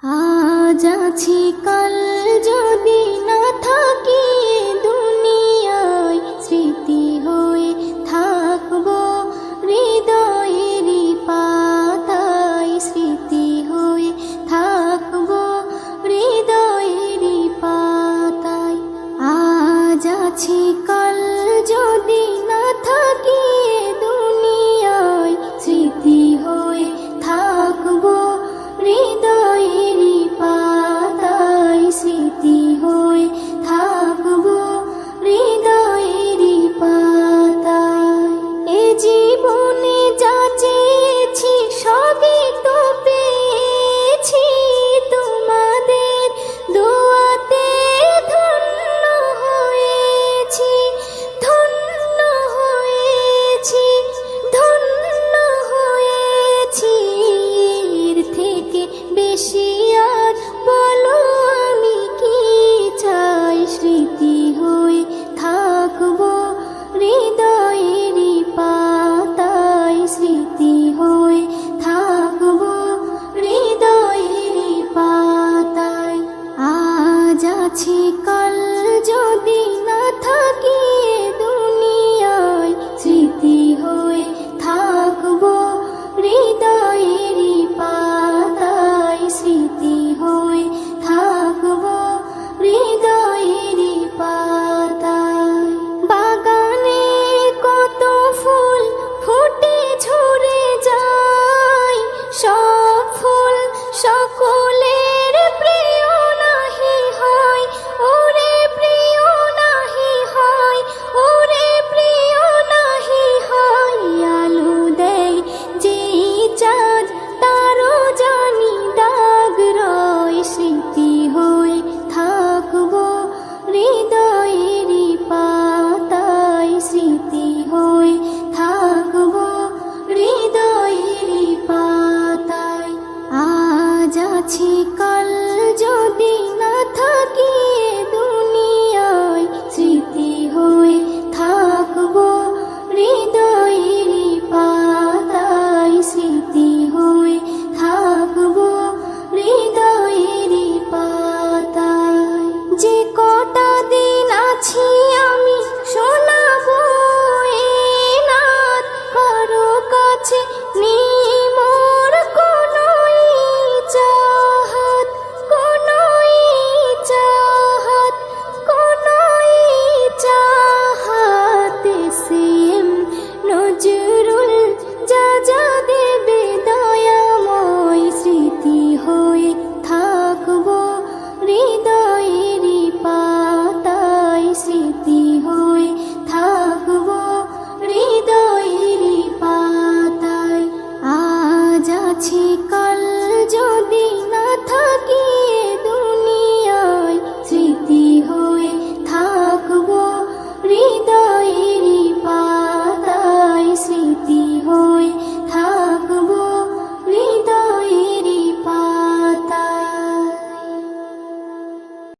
আজ আছি কাল যদি না থাকি দুনিয়ায়, স্মৃতি হয়ে থাকবো হৃদয়েরই পাতায়, স্মৃতি হয়ে থাকবো হৃদয়েরই পাতায়। আজ আছি কাল যদি না থাকি দুনিয়ায়, স্মৃতি হয়ে থাকবো হৃদয়েরই পাতায়, স্মৃতি হয়ে থাকবো হৃদয়েরই পাতায়। এ জীবনে যা চেয়েছি সবই তো পেয়েছি, তোমাদের দোয়াতে ধন্য হয়েছি, ধন্য হয়েছি, ধন্য হয়েছি। এর থেকে বেশি আর বলো আমি কি চাই, স্মৃতি হয়ে থাকবো হৃদয়েরই পাতায়, স্মৃতি হয়ে থাকবো হৃদয়েরই পাতায়। আজ আছি কাল যদি না থাকি দুনিয়ায়, স্মৃতি হয়ে থাকবো হৃদয়েরই পাতায়, স্মৃতি হয়ে থাকবো হৃদয়েরই পাতায়। বাগানে কত ফুল ফুটে ঝরে যায়, সব ফুল সকলের প্রিয় নাহি হয়, ওরে প্রিয় নাহি হয়, ওরে প্রিয় নাহি হয়। আলো দেয় যে চাঁদ তারও জানি দাগ রয়, স্মৃতি হয়ে থাকবো হৃদয়েরই পাতায়, স্মৃতি হয়ে থাকবো হৃদয়েরই পাতায়। আজ আছি কাল